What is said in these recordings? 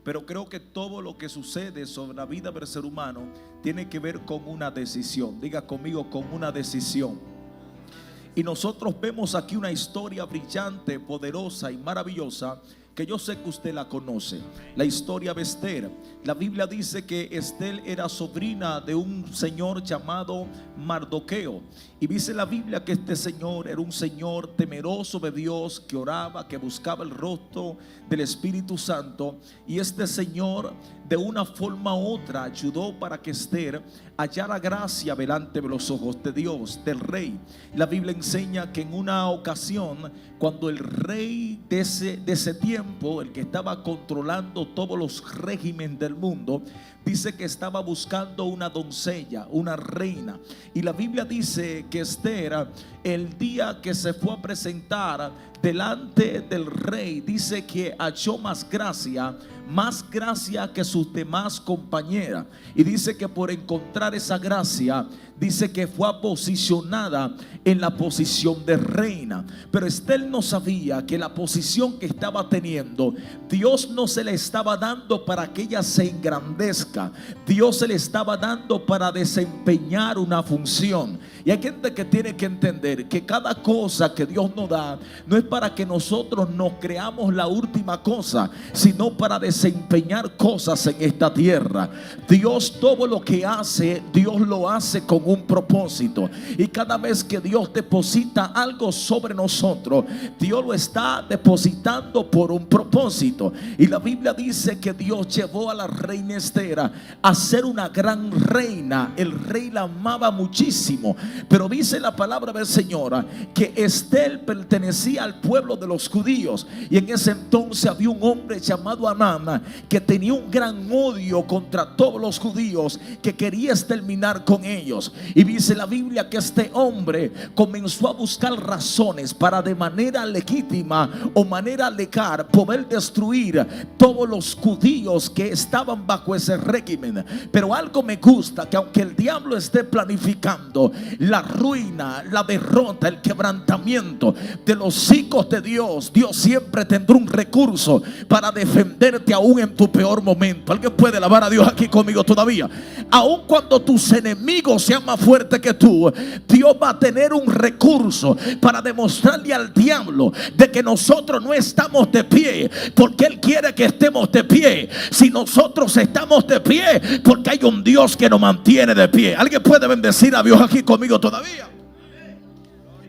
pero creo que todo lo que sucede sobre la vida del ser humano tiene que ver con una decisión. Diga conmigo, con una decisión. Y nosotros vemos aquí una historia brillante, poderosa y maravillosa, que yo sé que usted la conoce. La historia de Esther. La Biblia dice que Esther era sobrina de un señor llamado Mardoqueo. Y dice la Biblia que este señor era un señor temeroso de Dios, que oraba, que buscaba el rostro del Espíritu Santo. Y este señor, de una forma u otra, ayudó para que Esther hallara gracia delante de los ojos de Dios, del rey. La Biblia enseña que en una ocasión, cuando el rey de ese tiempo, el que estaba controlando todos los regímenes del mundo, dice que estaba buscando una doncella, una reina. Y la Biblia dice que Esther, el día que se fue a presentar delante del rey, dice que halló más gracia que sus demás compañeras. Y dice que por encontrar esa gracia, dice que fue posicionada en la posición de reina. Pero Esther no sabía que la posición que estaba teniendo, Dios no se le estaba dando para que ella se engrandezca. Dios se le estaba dando para desempeñar una función. Y hay gente que tiene que entender que cada cosa que Dios nos da no es para que nosotros nos creamos la última cosa, sino para desempeñar cosas en esta tierra. Dios, todo lo que hace, Dios lo hace con un propósito. Y cada vez que Dios deposita algo sobre nosotros, Dios lo está depositando por un propósito. Y la Biblia dice que Dios llevó a la reina Esther a ser una gran reina. El rey la amaba muchísimo. Pero dice la palabra del Señor que Esther pertenecía al pueblo de los judíos. Y en ese entonces había un hombre llamado Amán, que tenía un gran odio contra todos los judíos, que quería exterminar con ellos. Y dice la Biblia que este hombre comenzó a buscar razones para, de manera legítima o manera legal, poder destruir todos los judíos que estaban bajo ese régimen. Pero algo me gusta, que aunque el diablo esté planificando la ruina, la derrota, el quebrantamiento de los hijos de Dios, Dios siempre tendrá un recurso para defenderte aún en tu peor momento. ¿Alguien puede alabar a Dios aquí conmigo todavía? Aun cuando tus enemigos sean más fuertes que tú, Dios va a tener un recurso para demostrarle al diablo de que nosotros no estamos de pie porque Él quiere que estemos de pie. Si nosotros estamos de pie, porque hay un Dios que nos mantiene de pie. ¿Alguien puede bendecir a Dios aquí conmigo todavía?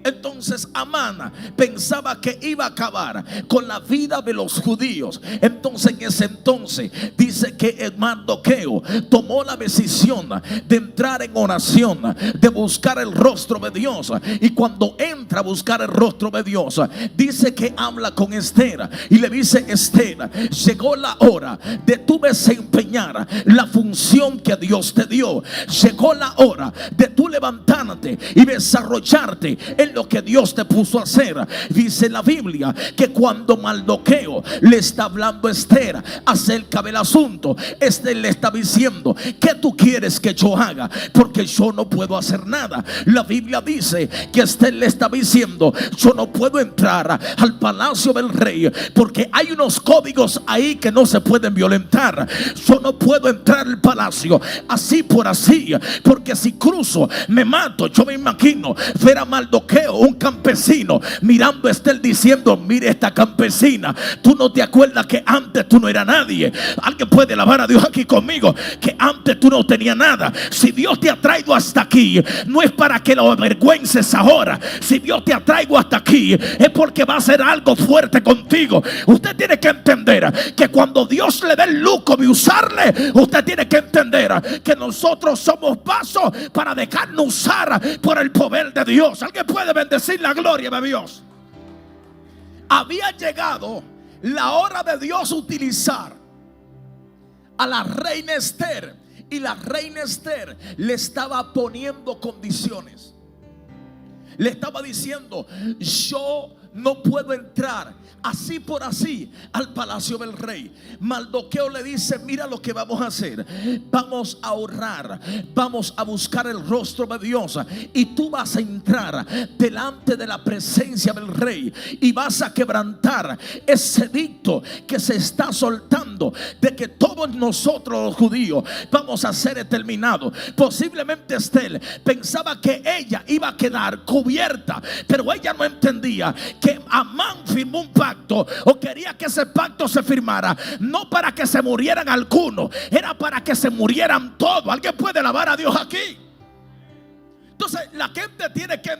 Entonces Amán pensaba que iba a acabar con la vida de los judíos. Entonces en ese entonces dice que Mardoqueo tomó la decisión de entrar en oración, de buscar el rostro de Dios. Y cuando entra a buscar el rostro de Dios, dice que habla con Esther y le dice: Esther, llegó la hora de tú desempeñar la función que Dios te dio. Llegó la hora de tú levantarte y desarrollarte en lo que Dios te puso a hacer. Dice la Biblia que cuando Mardoqueo le está hablando a Esther acerca del asunto, Esther le está diciendo: ¿qué tú quieres que yo haga? Porque yo no puedo hacer nada. La Biblia dice que Esther le está diciendo: yo no puedo entrar al palacio del rey porque hay unos códigos ahí que no se pueden violentar. Yo no puedo entrar al palacio así por así, porque si cruzo me mato. Yo me imagino ver a Mardoqueo, un campesino, mirando a Esther diciendo: mire esta campesina, tú no te acuerdas que antes tú no eras nadie. Alguien puede alabar a Dios aquí conmigo, que antes tú no tenías nada. Si Dios te ha traído hasta aquí, no es para que lo avergüences ahora. Si Dios te ha traído hasta aquí, es porque va a hacer algo fuerte contigo. Usted tiene que entender que cuando Dios le dé el lujo de usarle, usted tiene que entender que nosotros somos pasos para dejarnos usar por el poder de Dios. Alguien puede bendecir la gloria de Dios. Había llegado la hora de Dios utilizar a la reina Esther, y la reina Esther le estaba poniendo condiciones. Le estaba diciendo: yo no puedo entrar así por así al palacio del rey. Mardoqueo le dice: mira lo que vamos a hacer. Vamos a orar, vamos a buscar el rostro de Dios, y tú vas a entrar delante de la presencia del rey y vas a quebrantar ese edicto que se está soltando de que todos nosotros los judíos vamos a ser exterminados. Posiblemente Estel pensaba que ella iba a quedar cubierta, pero ella no entendía que Amán firmó un pacto, o quería que ese pacto se firmara, no para que se murieran algunos, era para que se murieran todos. ¿Alguien puede alabar a Dios aquí? Entonces la gente tiene que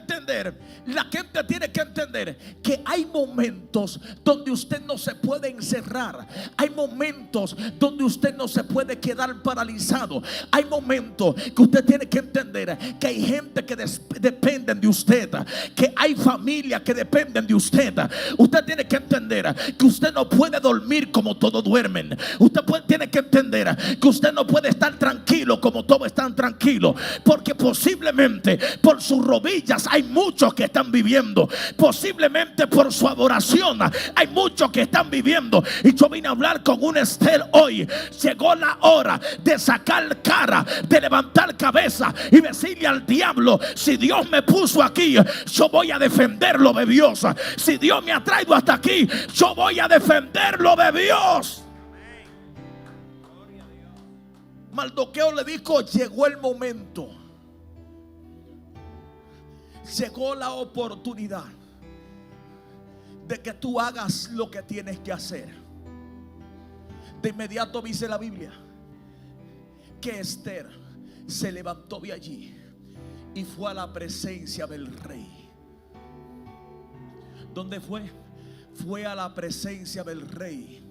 entender que hay momentos donde usted no se puede encerrar. Hay momentos donde usted no se puede quedar paralizado. Hay momentos que usted tiene que entender que hay gente que dependen de usted, que hay familias que dependen de usted. Usted tiene que entender que usted no puede dormir como todos duermen. Usted tiene que entender que usted no puede estar tranquilo como todos están tranquilos, porque posiblemente por sus rodillas hay muchos que están viviendo, posiblemente por su adoración hay muchos que están viviendo. Y yo vine a hablar con un Estel hoy. Llegó la hora de sacar cara, de levantar cabeza y decirle al diablo: si Dios me puso aquí, yo voy a defenderlo de Dios. Si Dios me ha traído hasta aquí, yo voy a defenderlo de Dios. Mardoqueo le dijo: llegó el momento, llegó la oportunidad de que tú hagas lo que tienes que hacer. De inmediato dice la Biblia que Esther se levantó de allí y fue a la presencia del rey. ¿Dónde fue? Fue a la presencia del rey.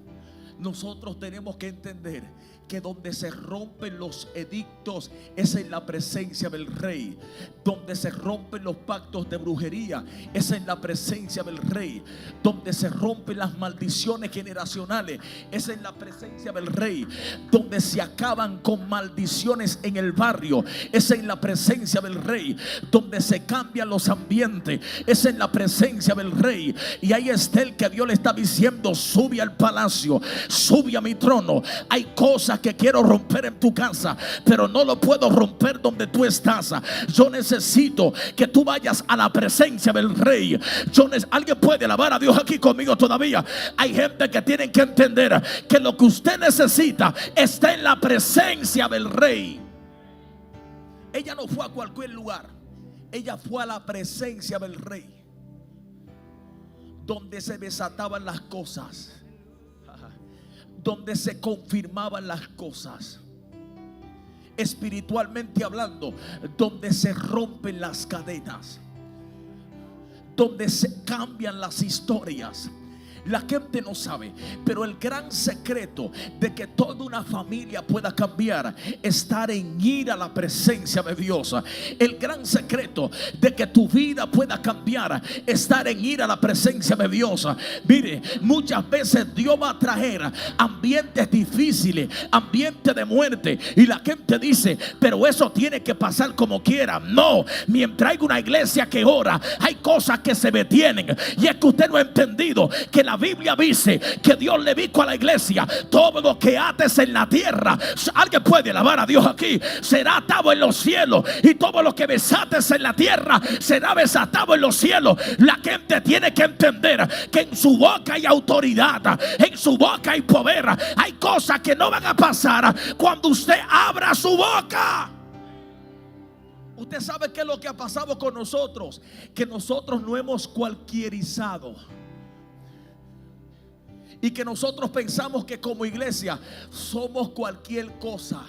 Nosotros tenemos que entender que donde se rompen los edictos es en la presencia del rey. Donde se rompen los pactos de brujería es en la presencia del rey. Donde se rompen las maldiciones generacionales es en la presencia del rey. Donde se acaban con maldiciones en el barrio es en la presencia del rey. Donde se cambian los ambientes es en la presencia del rey. Y ahí está el que Dios le está diciendo: sube al palacio, sube a mi trono. Hay cosas que quiero romper en tu casa, pero no lo puedo romper donde tú estás. Yo necesito que tú vayas a la presencia del rey. Alguien puede alabar a Dios aquí conmigo todavía. Hay gente que tiene que entender que lo que usted necesita está en la presencia del rey. Ella no fue a cualquier lugar, ella fue a la presencia del rey, donde se desataban las cosas, donde se confirmaban las cosas, espiritualmente hablando, donde se rompen las cadenas, donde se cambian las historias. La gente no sabe, pero el gran secreto de que toda una familia pueda cambiar, estar en ir a la presencia de Dios. El gran secreto de que tu vida pueda cambiar, estar en ir a la presencia de Dios. Mire, muchas veces Dios va a traer ambientes difíciles, ambientes de muerte, y la gente dice: pero eso tiene que pasar como quiera. No, mientras hay una iglesia que ora, hay cosas que se detienen. Y es que usted no ha entendido que la Biblia dice que Dios le dijo a la iglesia: todo lo que ates en la tierra, alguien puede alabar a Dios aquí, será atado en los cielos, y todo lo que desates en la tierra será desatado en los cielos. La gente tiene que entender que en su boca hay autoridad, en su boca hay poder. Hay cosas que no van a pasar cuando usted abra su boca. Usted sabe qué es lo que ha pasado con nosotros, que nosotros no hemos cualquierizado, y que nosotros pensamos que como iglesia somos cualquier cosa.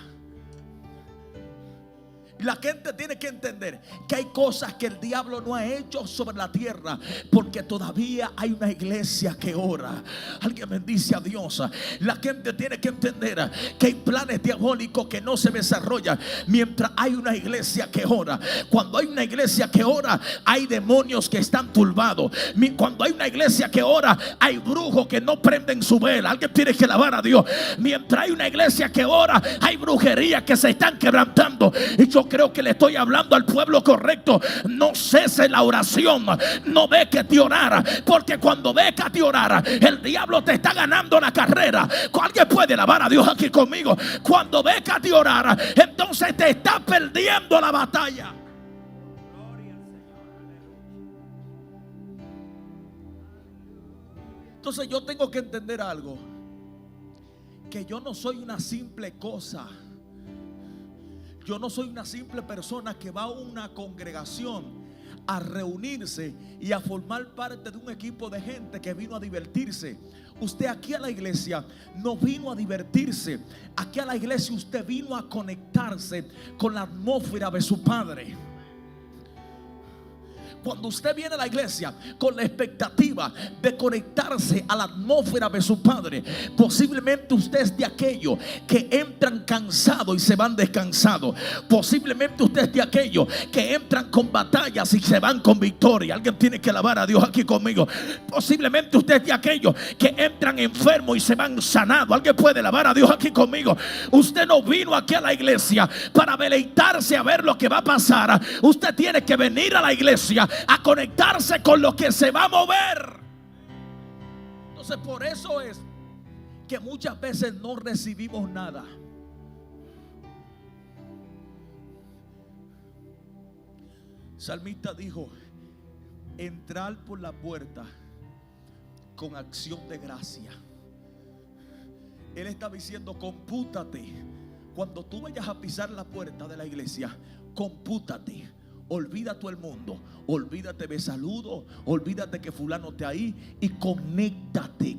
La gente tiene que entender que hay cosas que el diablo no ha hecho sobre la tierra, porque todavía hay una iglesia que ora. Alguien bendice a Dios. La gente tiene que entender que hay planes diabólicos que no se desarrollan mientras hay una iglesia que ora. Cuando hay una iglesia que ora, hay demonios que están turbados. Cuando hay una iglesia que ora, hay brujos que no prenden su vela. Alguien tiene que alabar a Dios. Mientras hay una iglesia que ora, hay brujerías que se están quebrantando. Y yo creo que le estoy hablando al pueblo correcto. No cese la oración, no dejes de orar, porque cuando dejas de orar, el diablo te está ganando la carrera. Alguien puede alabar a Dios aquí conmigo. Cuando dejas de orar, entonces te está perdiendo la batalla. Entonces yo tengo que entender algo, que yo no soy una simple cosa. Yo no soy una simple persona que va a una congregación a reunirse y a formar parte de un equipo de gente que vino a divertirse. Usted aquí a la iglesia no vino a divertirse. Aquí a la iglesia usted vino a conectarse con la atmósfera de su Padre. Cuando usted viene a la iglesia con la expectativa de conectarse a la atmósfera de su Padre, posiblemente usted es de aquellos que entran cansados y se van descansados. Posiblemente usted es de aquellos que entran con batallas y se van con victoria. Alguien tiene que alabar a Dios aquí conmigo. Posiblemente usted es de aquellos que entran enfermos y se van sanados. Alguien puede alabar a Dios aquí conmigo. Usted no vino aquí a la iglesia para deleitarse a ver lo que va a pasar. Usted tiene que venir a la iglesia a conectarse con lo que se va a mover. Entonces por eso es que muchas veces no recibimos nada. El salmista dijo: entrar por la puerta con acción de gracia. Él estaba diciendo: compútate. Cuando tú vayas a pisar la puerta de la iglesia, compútate. Olvida todo el mundo, olvídate de saludo, olvídate que fulano esté ahí y conéctate.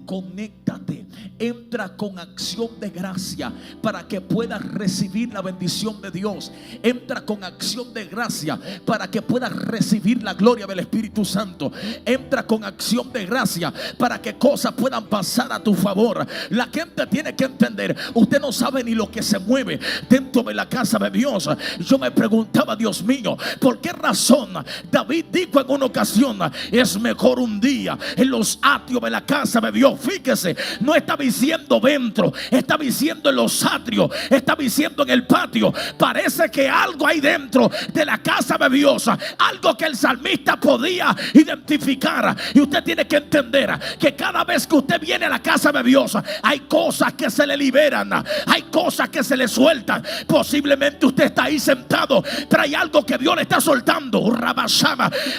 Entra con acción de gracia para que puedas recibir la bendición de Dios. Entra con acción de gracia para que puedas recibir la gloria del Espíritu Santo. Entra con acción de gracia para que cosas puedan pasar a tu favor. La gente tiene que entender, usted no sabe ni lo que se mueve dentro de la casa de Dios. Yo me preguntaba, Dios mío, ¿por qué razón David dijo en una ocasión: es mejor un día en los atrios de la casa de Dios? Fíjese, no está diciendo dentro, está diciendo en los atrios, está diciendo en el patio. Parece que algo hay dentro de la casa de Dios, algo que el salmista podía identificar. Y usted tiene que entender que cada vez que usted viene a la casa de Dios, hay cosas que se le liberan, hay cosas que se le sueltan. Posiblemente usted está ahí sentado, pero hay algo que Dios le está soltando.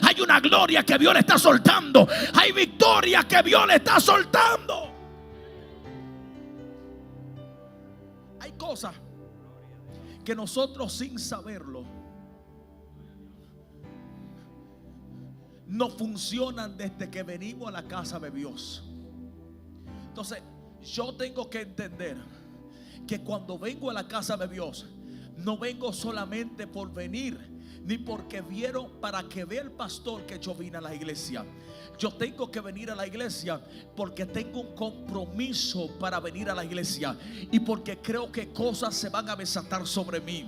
Hay una gloria que Dios le está soltando, hay victoria que Dios le está soltando. Hay cosas que nosotros, sin saberlo, no funcionan desde que venimos a la casa de Dios. Entonces yo tengo que entender que cuando vengo a la casa de Dios, no vengo solamente por venir, ni porque vieron para que vea el pastor que yo vine a la iglesia. Yo tengo que venir a la iglesia porque tengo un compromiso para venir a la iglesia y porque creo que cosas se van a desatar sobre mí.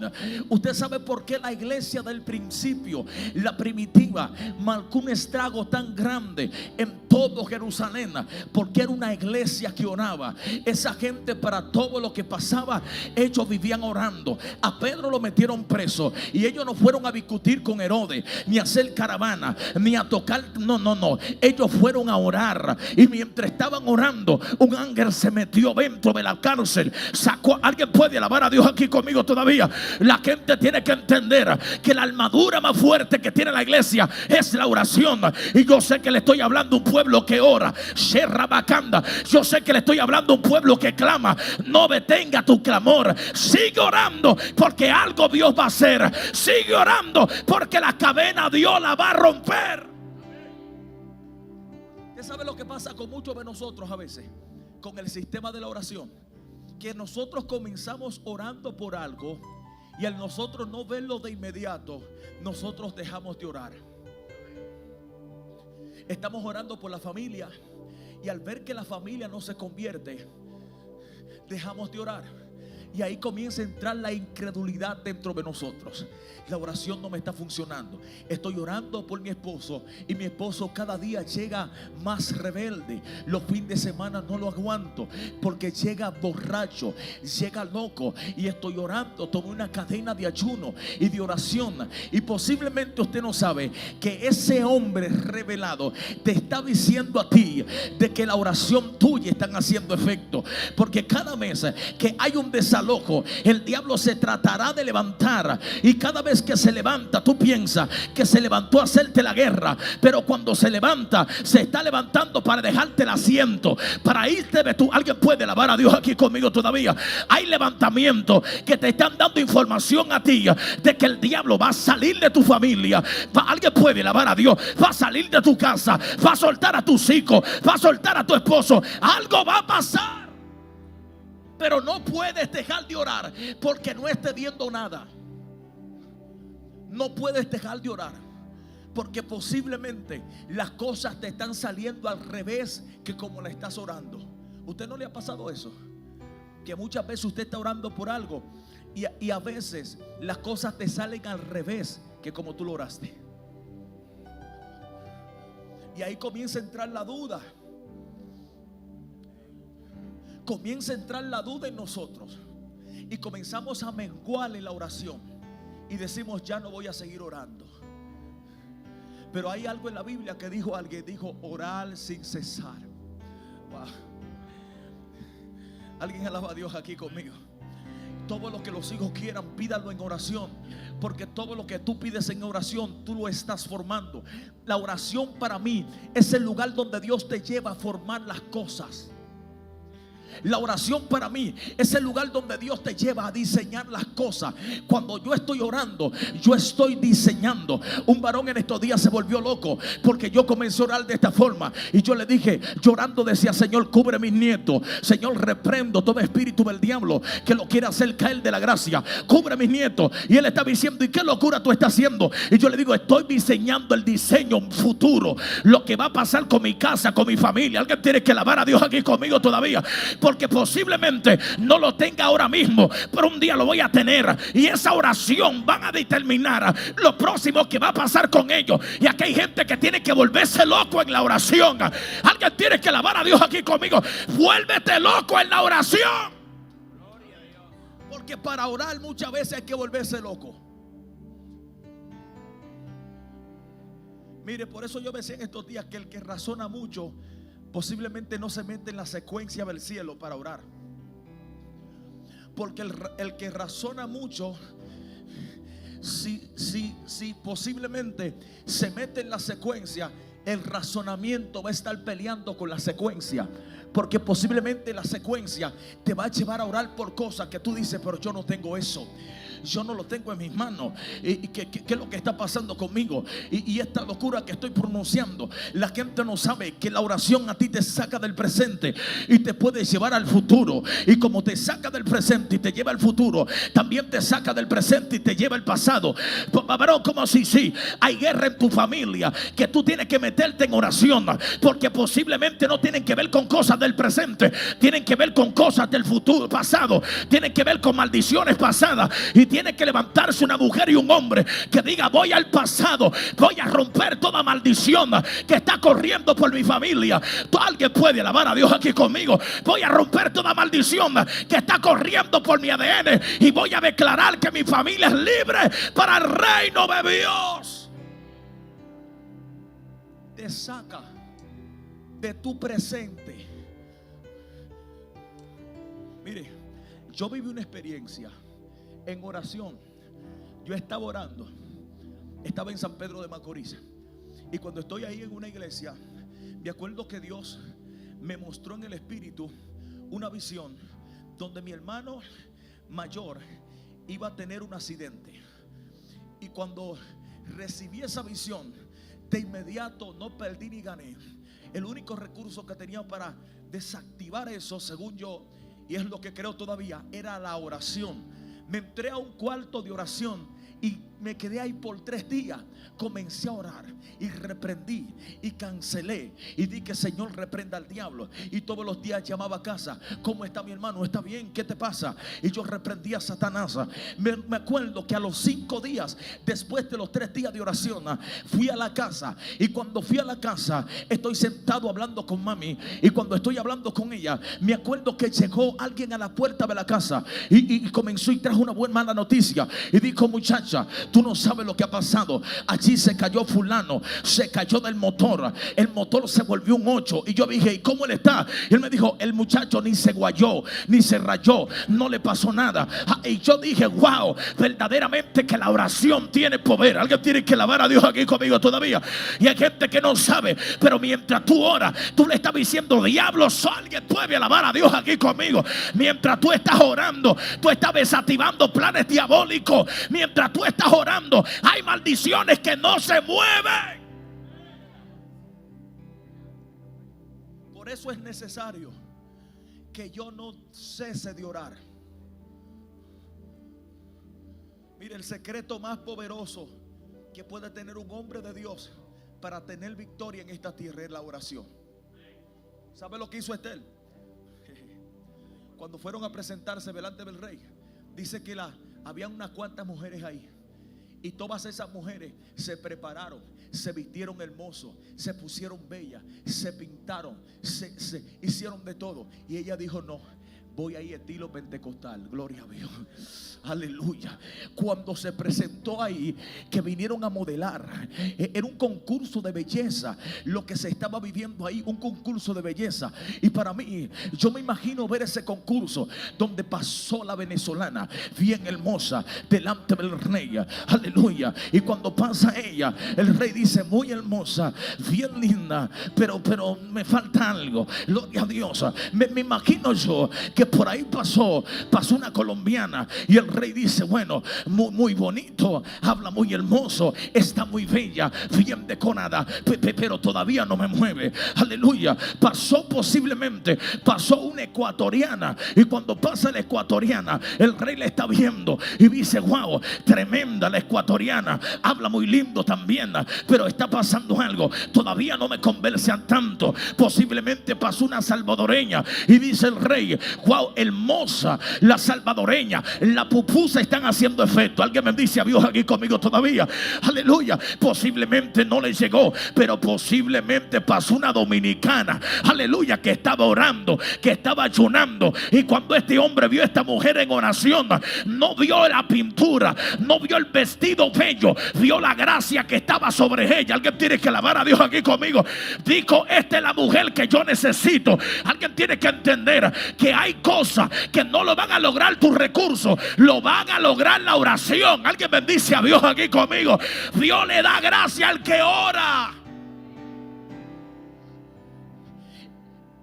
Usted sabe por qué la iglesia del principio, la primitiva, marcó un estrago tan grande en todo Jerusalén, porque era una iglesia que oraba. Esa gente, para todo lo que pasaba, ellos vivían orando. A Pedro lo metieron preso y ellos no fueron a discutir con Herodes, ni a hacer caravana, ni a tocar. No. Ellos fueron a orar. Y mientras estaban orando, un ángel se metió dentro de la cárcel. Sacó. Alguien puede alabar a Dios aquí conmigo todavía. La gente tiene que entender que la armadura más fuerte que tiene la iglesia es la oración. Y yo sé que le estoy hablando a un pueblo que ora. Yo sé que le estoy hablando a un pueblo que clama. No detenga tu clamor. Sigue orando, porque algo Dios va a hacer. Sigue orando, porque la cadena Dios la va a romper. ¿Usted sabe lo que pasa con muchos de nosotros a veces con el sistema de la oración? Que nosotros comenzamos orando por algo y al nosotros no verlo de inmediato, nosotros dejamos de orar. Estamos orando por la familia y al ver que la familia no se convierte, dejamos de orar. Y ahí comienza a entrar la incredulidad dentro de nosotros. La oración no me está funcionando. Estoy orando por mi esposo y mi esposo cada día llega más rebelde. Los fines de semana no lo aguanto porque llega borracho, llega loco. Y estoy orando, tomé una cadena de ayuno y de oración. Y posiblemente usted no sabe que ese hombre revelado te está diciendo a ti de que la oración tuya está haciendo efecto. Porque cada vez que hay un desalojo, el diablo se tratará de levantar. Y cada vez que se levanta, tú piensas que se levantó a hacerte la guerra, pero cuando se levanta, se está levantando para dejarte el asiento, para irte de tú. Alguien puede alabar a Dios aquí conmigo todavía. Hay levantamientos que te están dando información a ti de que el diablo va a salir de tu familia. Alguien puede alabar a Dios. Va a salir de tu casa, va a soltar a tus hijos, va a soltar a tu esposo. Algo va a pasar. Pero no puedes dejar de orar porque no estés viendo nada. No puedes dejar de orar porque posiblemente las cosas te están saliendo al revés que como la estás orando. ¿Usted no le ha pasado eso? Que muchas veces usted está orando por algo y a veces las cosas te salen al revés que como tú lo oraste. Y ahí comienza a entrar la duda. Comienza a entrar la duda en nosotros y comenzamos a menguar en la oración. Y decimos, ya no voy a seguir orando. Pero hay algo en la Biblia que dijo alguien, dijo orar sin cesar. Wow. Alguien alaba a Dios aquí conmigo. Todo lo que los hijos quieran, pídalo en oración. Porque todo lo que tú pides en oración, tú lo estás formando. La oración para mí es el lugar donde Dios te lleva a formar las cosas. La oración para mí es el lugar donde Dios te lleva a diseñar las cosas. Cuando yo estoy orando, yo estoy diseñando. Un varón en estos días se volvió loco porque yo comencé a orar de esta forma. Y yo le dije, llorando decía, Señor, cubre mis nietos. Señor, reprendo todo espíritu del diablo que lo quiera hacer caer de la gracia. Cubre mis nietos. Y él está diciendo, ¿y qué locura tú estás haciendo? Y yo le digo, estoy diseñando el diseño futuro, lo que va a pasar con mi casa, con mi familia. Alguien tiene que alabar a Dios aquí conmigo todavía. Porque posiblemente no lo tenga ahora mismo, pero un día lo voy a tener. Y esa oración van a determinar lo próximo que va a pasar con ellos. Y aquí hay gente que tiene que volverse loco en la oración. Alguien tiene que alabar a Dios aquí conmigo. Vuélvete loco en la oración. Porque para orar muchas veces hay que volverse loco. Mire, por eso yo decía en estos días que el que razona mucho posiblemente no se mete en la secuencia del cielo para orar. Porque el que razona mucho, si posiblemente se mete en la secuencia, el razonamiento va a estar peleando con la secuencia. Porque posiblemente la secuencia te va a llevar a orar por cosas que tú dices, pero yo no tengo eso. Yo no lo tengo en mis manos. ¿Y qué es lo que está pasando conmigo? Y esta locura que estoy pronunciando, la gente no sabe que la oración a ti te saca del presente y te puede llevar al futuro. Y como te saca del presente y te lleva al futuro, también te saca del presente y te lleva al pasado. Pero como si hay guerra en tu familia, que tú tienes que meterte en oración, porque posiblemente no tienen que ver con cosas del presente, tienen que ver con cosas del futuro, pasado, tienen que ver con maldiciones pasadas. Y tiene que levantarse una mujer y un hombre que diga, voy al pasado, voy a romper toda maldición que está corriendo por mi familia. Alguien puede alabar a Dios aquí conmigo. Voy a romper toda maldición que está corriendo por mi ADN y voy a declarar que mi familia es libre para el reino de Dios. Te saca de tu presente. Mire, yo viví una experiencia en oración. Yo estaba orando, estaba en San Pedro de Macorís, y cuando estoy ahí en una iglesia, me acuerdo que Dios me mostró en el espíritu una visión donde mi hermano mayor iba a tener un accidente. Y cuando recibí esa visión, de inmediato no perdí ni gané. El único recurso que tenía para desactivar eso, según yo, y es lo que creo todavía, era la oración. Me entré a un cuarto de oración y me quedé ahí por 3 días. Comencé a orar y reprendí y cancelé y dije: Señor, reprenda al diablo. Y todos los días llamaba a casa: ¿cómo está mi hermano? ¿Está bien? ¿Qué te pasa? Y yo reprendía a Satanás. Me acuerdo que a los 5 días, después de los 3 días de oración, fui a la casa. Y cuando fui a la casa, estoy sentado hablando con mami. Y cuando estoy hablando con ella, me acuerdo que llegó alguien a la puerta de la casa y comenzó y trajo una buena mala noticia. Y dijo: muchacha, tú no sabes lo que ha pasado. Allí se cayó fulano, se cayó del motor. El motor se volvió un 8. Y yo dije: ¿y cómo él está? Y él me dijo: el muchacho ni se guayó, ni se rayó, no le pasó nada. Y yo dije: wow, verdaderamente que la oración tiene poder. Alguien tiene que alabar a Dios aquí conmigo todavía. Y hay gente que no sabe, pero mientras tú oras, tú le estás diciendo: diablos, alguien puede alabar a Dios aquí conmigo. Mientras tú estás orando, tú estás desactivando planes diabólicos. Mientras tú estás orando, hay maldiciones que no se mueven. Por eso es necesario que yo no cese de orar. Mire, el secreto más poderoso que puede tener un hombre de Dios para tener victoria en esta tierra es la oración. ¿Sabe lo que hizo Estel? Cuando fueron a presentarse delante del rey, dice que había unas cuantas mujeres ahí. Y todas esas mujeres se prepararon, se vistieron hermosos, se pusieron bellas, se pintaron, se hicieron de todo. Y ella dijo: no, voy a ir estilo pentecostal. Gloria a Dios. Aleluya. Cuando se presentó ahí, que vinieron a modelar, era un concurso de belleza lo que se estaba viviendo ahí, un concurso de belleza. Y para mí, yo me imagino ver ese concurso donde pasó la venezolana bien hermosa delante del rey. Aleluya. Y cuando pasa ella, el rey dice: muy hermosa, bien linda, pero me falta algo. Gloria a Dios. Me imagino yo que por ahí pasó una colombiana y el rey dice: bueno, muy bonito, habla muy hermoso, está muy bella, bien decorada, pero todavía no me mueve. Aleluya. Posiblemente pasó una ecuatoriana, y cuando pasa la ecuatoriana, el rey le está viendo y dice: wow, tremenda la ecuatoriana, habla muy lindo también, pero está pasando algo, todavía no me convencen tanto. Posiblemente pasó una salvadoreña y dice el rey: wow, hermosa la salvadoreña, la pupusa están haciendo efecto. Alguien me dice a Dios aquí conmigo todavía. Aleluya. Posiblemente no le llegó, pero posiblemente pasó una dominicana, aleluya, que estaba orando, que estaba ayunando. Y cuando este hombre vio a esta mujer en oración, no vio la pintura, no vio el vestido bello, vio la gracia que estaba sobre ella. Alguien tiene que alabar a Dios aquí conmigo. Dijo: esta es la mujer que yo necesito. Alguien tiene que entender que hay cosas que no lo van a lograr tus recursos, lo van a lograr la oración. Alguien bendice a Dios aquí conmigo. Dios le da gracia al que ora.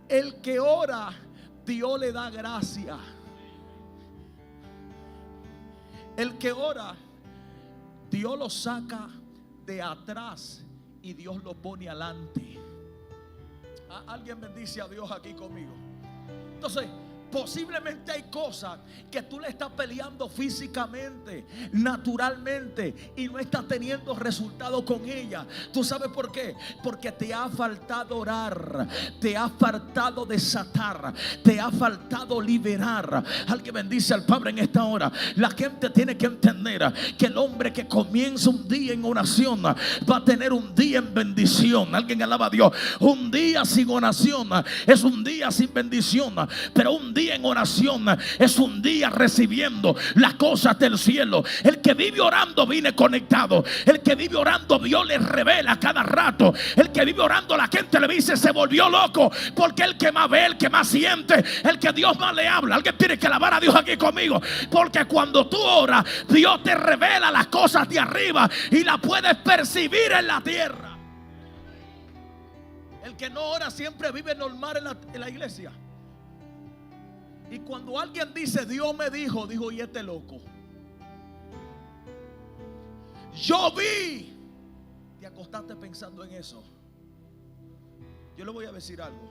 El que ora, Dios le da gracia. El que ora, Dios lo saca de atrás y Dios lo pone adelante. Alguien bendice a Dios aquí conmigo. Entonces, posiblemente hay cosas que tú le estás peleando físicamente, naturalmente, y no estás teniendo resultado con ella. ¿Tú sabes por qué? Porque te ha faltado orar, te ha faltado desatar, te ha faltado liberar. Alguien bendice al Padre en esta hora. La gente tiene que entender que el hombre que comienza un día en oración va a tener un día en bendición. Alguien alaba a Dios. Un día sin oración es un día sin bendición, pero un día en oración es un día recibiendo las cosas del cielo. El que vive orando viene conectado. El que vive orando, Dios le revela cada rato. El que vive orando, la gente le dice: se volvió loco, porque el que más ve, el que más siente, el que Dios más le habla. Alguien tiene que alabar a Dios aquí conmigo, porque cuando tú oras, Dios te revela las cosas de arriba y las puedes percibir en la tierra. El que no ora siempre vive normal en la iglesia. Y cuando alguien dice: Dios me dijo, y este loco. Yo vi. Te acostaste pensando en eso. Yo le voy a decir algo.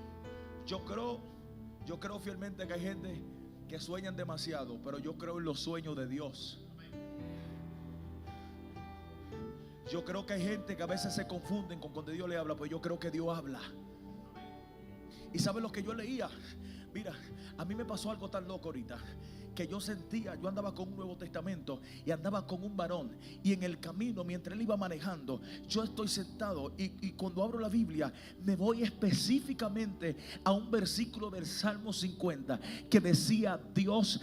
Yo creo fielmente que hay gente que sueñan demasiado, pero yo creo en los sueños de Dios. Yo creo que hay gente que a veces se confunden con cuando Dios le habla, pues yo creo que Dios habla. ¿Y sabe lo que yo leía? Mira, a mí me pasó algo tan loco ahorita, que yo sentía, yo andaba con un Nuevo Testamento y andaba con un varón, y en el camino, mientras él iba manejando, yo estoy sentado y cuando abro la Biblia me voy específicamente a un versículo del Salmo 50 que decía: Dios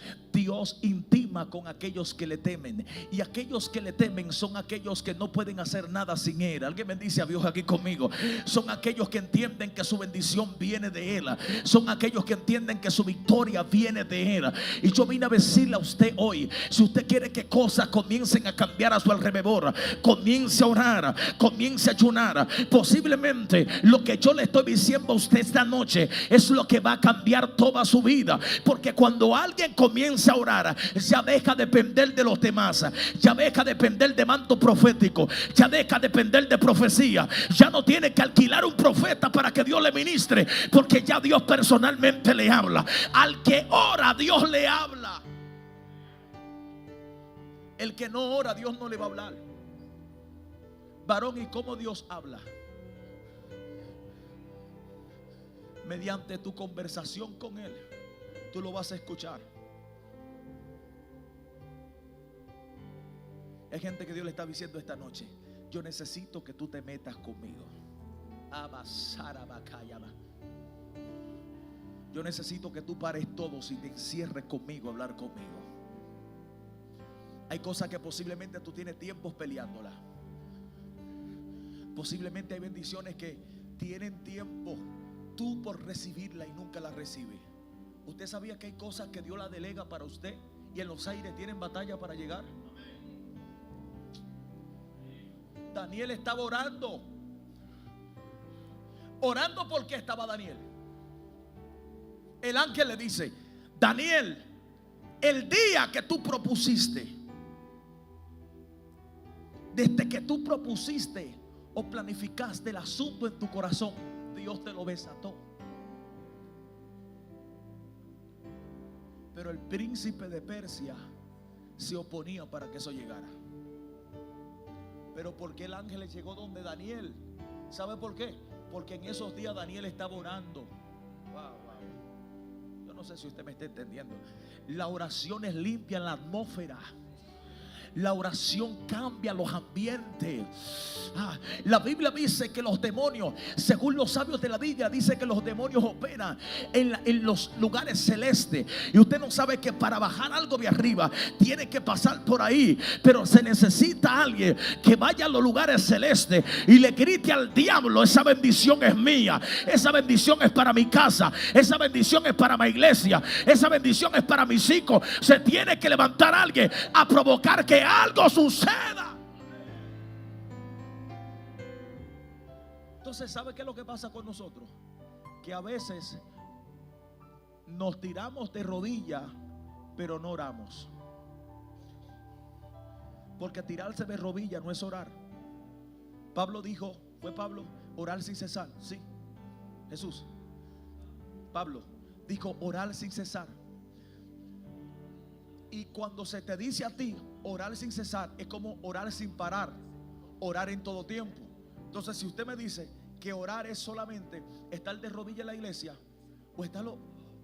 intima con aquellos que le temen, y aquellos que le temen son aquellos que no pueden hacer nada sin él. Alguien bendice a Dios aquí conmigo. Son aquellos que entienden que su bendición viene de él, son aquellos que entienden que su victoria viene de él. Y yo vine a decirle a usted hoy, si usted quiere que cosas comiencen a cambiar a su alrededor, comience a orar, comience a ayunar. Posiblemente lo que yo le estoy diciendo a usted esta noche es lo que va a cambiar toda su vida, porque cuando alguien comienza a orar, ya deja de depender de los demás, ya deja de depender de manto profético, ya deja de depender de profecía, ya no tiene que alquilar un profeta para que Dios le ministre, porque ya Dios personalmente le habla. Al que ora, Dios le habla. El que no ora, Dios no le va a hablar. Varón, ¿y cómo Dios habla? Mediante tu conversación con Él, tú lo vas a escuchar. Hay gente que Dios le está diciendo esta noche: yo necesito que tú te metas conmigo. Yo necesito que tú pares todo y te encierres conmigo a hablar conmigo. Hay cosas que posiblemente tú tienes tiempos peleándolas. Posiblemente hay bendiciones que tienen tiempo tú por recibirla y nunca la recibes. ¿Usted sabía que hay cosas que Dios la delega para usted y en los aires tienen batalla para llegar? Daniel estaba orando. Orando, ¿por qué estaba Daniel? El ángel le dice: Daniel, el día que tú propusiste, desde que tú propusiste o planificaste el asunto en tu corazón, Dios te lo desató. Pero el príncipe de Persia se oponía para que eso llegara. Pero ¿por qué el ángel le llegó donde Daniel? ¿Sabe por qué? Porque en esos días Daniel estaba orando. Yo no sé si usted me está entendiendo. La oración es limpia en la atmósfera. La oración cambia los ambientes. La Biblia dice que los demonios, según los sabios de la Biblia, dice que los demonios operan en los lugares celestes. Y usted no sabe que para bajar algo de arriba tiene que pasar por ahí. Pero se necesita alguien que vaya a los lugares celestes y le grite al diablo: esa bendición es mía, esa bendición es para mi casa, esa bendición es para mi iglesia, esa bendición es para mis hijos. Se tiene que levantar alguien a provocar que algo suceda. Entonces, ¿sabe qué es lo que pasa con nosotros? Que a veces nos tiramos de rodillas, pero no oramos. Porque tirarse de rodillas no es orar. Pablo dijo, fue Pablo, orar sin cesar. Sí, Jesús. Pablo dijo orar sin cesar. Y cuando se te dice a ti orar sin cesar, es como orar sin parar, orar en todo tiempo. Entonces, si usted me dice que orar es solamente estar de rodillas en la iglesia, o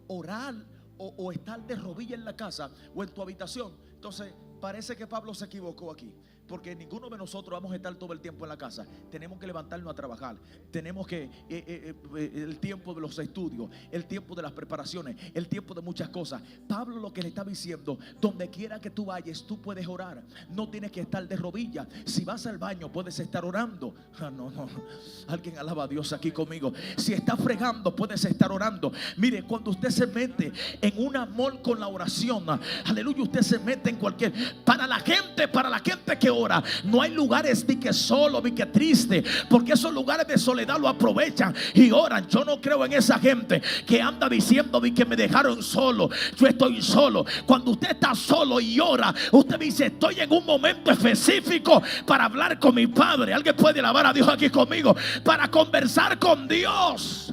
orar o estar de rodillas en la casa o en tu habitación, entonces parece que Pablo se equivocó aquí. Porque ninguno de nosotros vamos a estar todo el tiempo en la casa. Tenemos que levantarnos a trabajar. Tenemos que el tiempo de los estudios, el tiempo de las preparaciones, el tiempo de muchas cosas. Pablo lo que le está diciendo: donde quiera que tú vayas, tú puedes orar. No tienes que estar de rodillas. Si vas al baño, puedes estar orando. No. Alguien alaba a Dios aquí conmigo. Si estás fregando, puedes estar orando. Mire, cuando usted se mete en un amor con la oración, aleluya, usted se mete en cualquier. Para la gente que ora, no hay lugares ni que solo ni que triste, porque esos lugares de soledad lo aprovechan y oran. Yo no creo en esa gente que anda diciendo que me dejaron solo, yo estoy solo. Cuando usted está solo y ora, usted dice: estoy en un momento específico para hablar con mi Padre. Alguien puede alabar a Dios aquí conmigo, para conversar con Dios.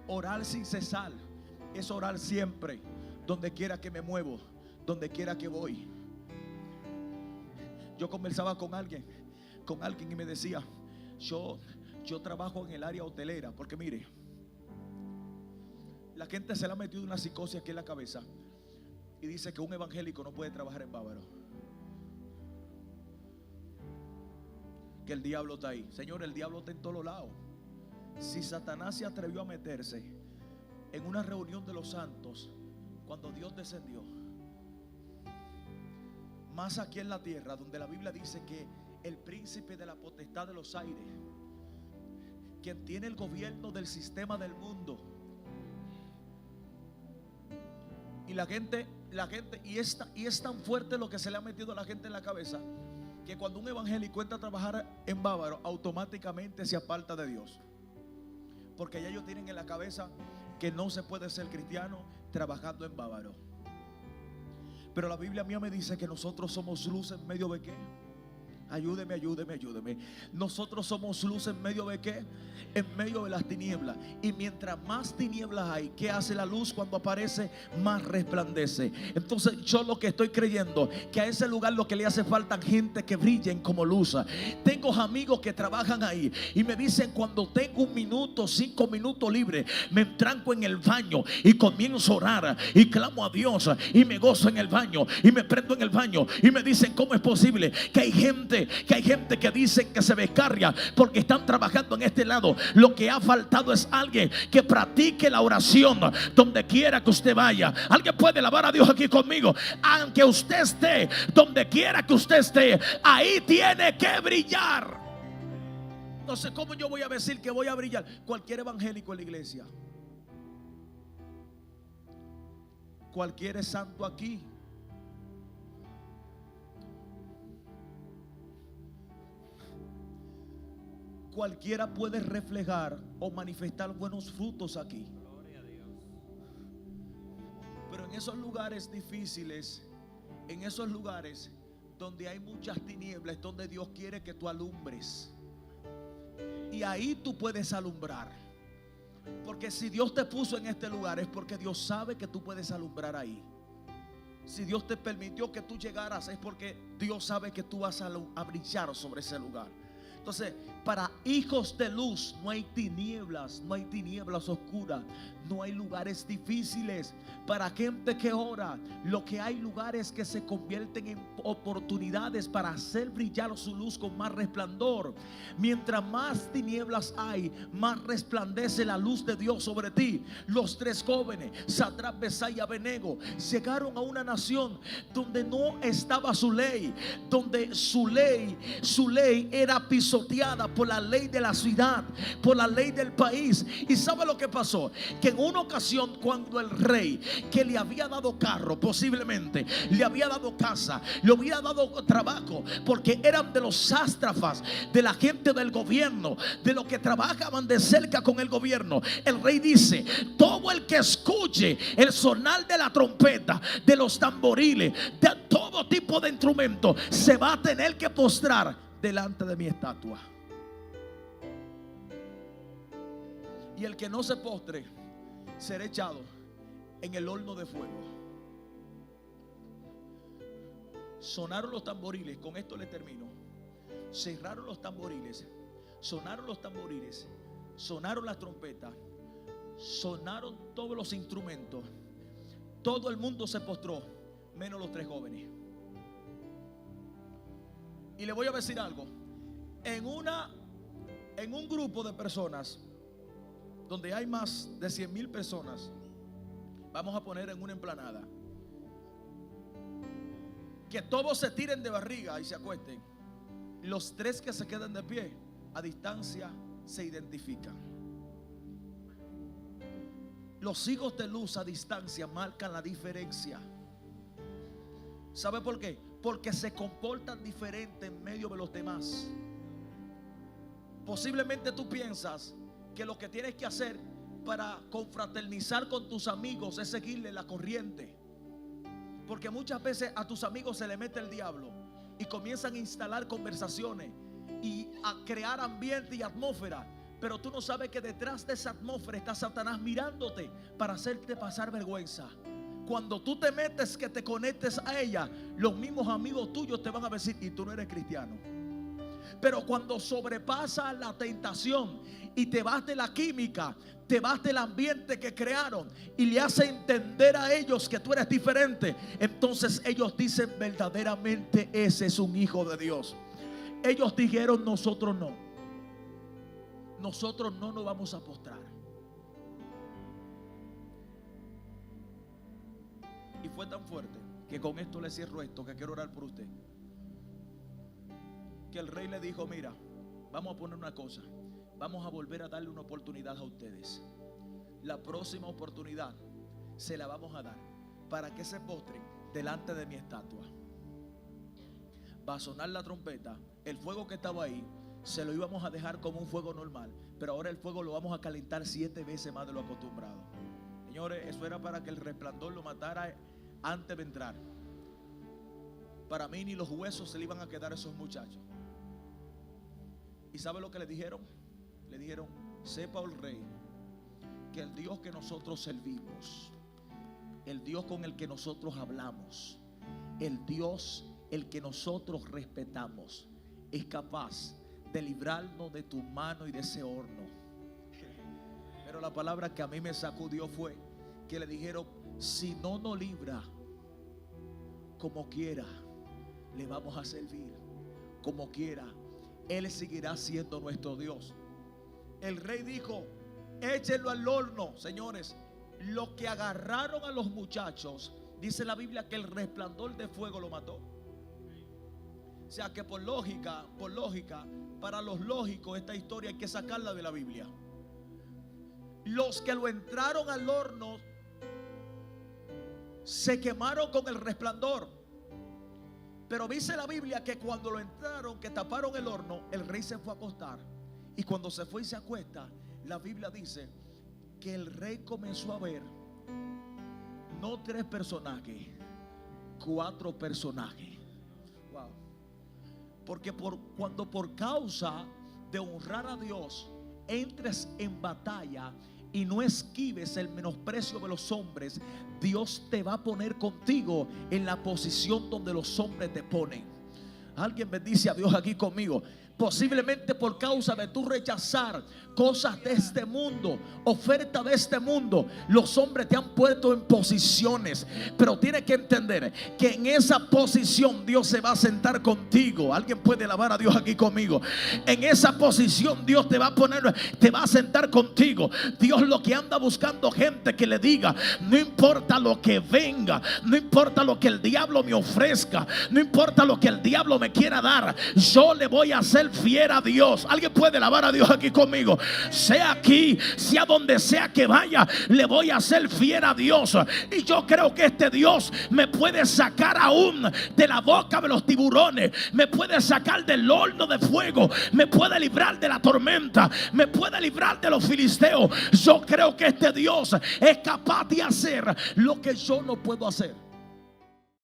Orar sin cesar es orar siempre. Donde quiera que me muevo, donde quiera que voy. Yo conversaba con alguien y me decía, yo trabajo en el área hotelera, porque mire, la gente se le ha metido una psicosis aquí en la cabeza y dice que un evangélico no puede trabajar en Bávaro, que el diablo está ahí. Señor, el diablo está en todos lados. Si Satanás se atrevió a meterse en una reunión de los santos cuando Dios descendió, más aquí en la tierra, donde la Biblia dice que el príncipe de la potestad de los aires, quien tiene el gobierno del sistema del mundo, y la gente, y es tan fuerte lo que se le ha metido a la gente en la cabeza, que cuando un evangélico entra a trabajar en Bávaro, automáticamente se aparta de Dios, porque ya ellos tienen en la cabeza que no se puede ser cristiano trabajando en Bávaro. Pero la Biblia mía me dice que nosotros somos luz en medio de ¿qué? Ayúdeme. Nosotros somos luz en medio de ¿qué? En medio de las tinieblas. Y mientras más tinieblas hay, ¿qué hace la luz cuando aparece? Más resplandece. Entonces yo lo que estoy creyendo, que a ese lugar lo que le hace falta gente que brillen como luz. Tengo amigos que trabajan ahí y me dicen, cuando tengo 1 minuto, 5 minutos libre, me entranco en el baño y comienzo a orar y clamo a Dios y me gozo en el baño y me prendo en el baño. Y me dicen, ¿cómo es posible que hay gente que dicen que se descarria porque están trabajando en este lado? Lo que ha faltado es alguien que practique la oración donde quiera que usted vaya. Alguien puede alabar a Dios aquí conmigo. Aunque usted esté donde quiera que usted esté, ahí tiene que brillar. Entonces, ¿cómo yo voy a decir que voy a brillar? Cualquier evangélico en la iglesia, cualquier santo aquí, cualquiera puede reflejar o manifestar buenos frutos aquí. Pero en esos lugares difíciles, en esos lugares donde hay muchas tinieblas, es donde Dios quiere que tú alumbres. Y ahí tú puedes alumbrar. Porque si Dios te puso en este lugar, es porque Dios sabe que tú puedes alumbrar ahí. Si Dios te permitió que tú llegaras, es porque Dios sabe que tú vas a brillar sobre ese lugar. Entonces, para hijos de luz no hay tinieblas, no hay tinieblas oscuras, no hay lugares difíciles. Para gente que ora, lo que hay lugares que se convierten en oportunidades para hacer brillar su luz con más resplandor. Mientras más tinieblas hay, más resplandece la luz de Dios sobre ti. Los 3 jóvenes, Sadrach, Mesach y Abednego, llegaron a una nación donde no estaba su ley, donde su ley era pisoteada por la ley de la ciudad, por la ley del país. ¿Y sabe lo que pasó? Que en una ocasión, cuando el rey, que le había dado carro, posiblemente le había dado casa, le había dado trabajo, porque eran de los sátrafas, de la gente del gobierno, de los que trabajaban de cerca con el gobierno, el rey dice: todo el que escuche el sonar de la trompeta, de los tamboriles, de todo tipo de instrumentos, se va a tener que postrar delante de mi estatua. Y el que no se postre será echado en el horno de fuego. Sonaron los tamboriles, con esto le termino. Cerraron los tamboriles, sonaron los tamboriles, sonaron las trompetas, sonaron todos los instrumentos. Todo el mundo se postró, menos los 3 jóvenes. Y le voy a decir algo. En un grupo de personas donde hay más de 100,000 personas, vamos a poner en una emplanada, que todos se tiren de barriga y se acuesten, los 3 que se quedan de pie a distancia se identifican. Los hijos de luz a distancia marcan la diferencia. ¿Sabe por qué? Porque se comportan diferente en medio de los demás. Posiblemente tú piensas que lo que tienes que hacer para confraternizar con tus amigos es seguirle la corriente, porque muchas veces a tus amigos se le mete el diablo y comienzan a instalar conversaciones y a crear ambiente y atmósfera. Pero tú no sabes que detrás de esa atmósfera está Satanás mirándote para hacerte pasar vergüenza, Cuando tú te metes, que te conectes a ella, los mismos amigos tuyos te van a decir: y tú no eres cristiano. Pero cuando sobrepasa la tentación y te vas de la química, te vas del ambiente que crearon y le hace entender a ellos que tú eres diferente, entonces ellos dicen: verdaderamente ese es un hijo de Dios. Ellos dijeron: nosotros no nos vamos a postrar. Y fue tan fuerte que con esto le cierro esto, que quiero orar por usted. Que el rey le dijo: mira, vamos a poner una cosa, vamos a volver a darle una oportunidad a ustedes. La próxima oportunidad se la vamos a dar para que se postren delante de mi estatua. Va a sonar la trompeta. El fuego que estaba ahí se lo íbamos a dejar como un fuego normal, pero ahora el fuego lo vamos a calentar 7 veces más de lo acostumbrado. Señores, eso era para que el resplandor lo matara antes de entrar. Para mí ni los huesos se le iban a quedar a esos muchachos. ¿Y sabe lo que le dijeron? Le dijeron: sepa el rey que el Dios que nosotros servimos, el Dios con el que nosotros hablamos, el Dios el que nosotros respetamos, es capaz de librarnos de tu mano y de ese horno. Pero la palabra que a mí me sacudió fue que le dijeron: si no nos libra, como quiera le vamos a servir, como quiera Él seguirá siendo nuestro Dios. El rey dijo: échenlo al horno. Señores, lo que agarraron a los muchachos, dice la Biblia que el resplandor de fuego lo mató. O sea que por lógica, para los lógicos, esta historia hay que sacarla de la Biblia. Los que lo entraron al horno se quemaron con el resplandor. Pero dice la Biblia que cuando lo entraron, que taparon el horno, el rey se fue a acostar. Y cuando se fue y se acuesta, la Biblia dice que el rey comenzó a ver no 3 personajes, 4 personajes. Wow. Porque cuando por causa de honrar a Dios entres en batalla y no esquives el menosprecio de los hombres, Dios te va a poner contigo en la posición donde los hombres te ponen. Alguien bendice a Dios aquí conmigo. Posiblemente por causa de tu rechazar cosas de este mundo, oferta de este mundo, los hombres te han puesto en posiciones. Pero tienes que entender que en esa posición Dios se va a sentar contigo. Alguien puede alabar a Dios aquí conmigo. En esa posición Dios te va a poner, te va a sentar contigo. Dios lo que anda buscando gente que le diga: no importa lo que venga, no importa lo que el diablo me ofrezca, no importa lo que el diablo me quiera dar, yo le voy a hacer fiel a Dios. Alguien puede alabar a Dios aquí conmigo. Sea aquí, sea donde sea que vaya, le voy a hacer fiel a Dios. Y yo creo que este Dios me puede sacar aún de la boca de los tiburones, me puede sacar del horno de fuego, me puede librar de la tormenta, me puede librar de los filisteos. Yo creo que este Dios es capaz de hacer lo que yo no puedo hacer.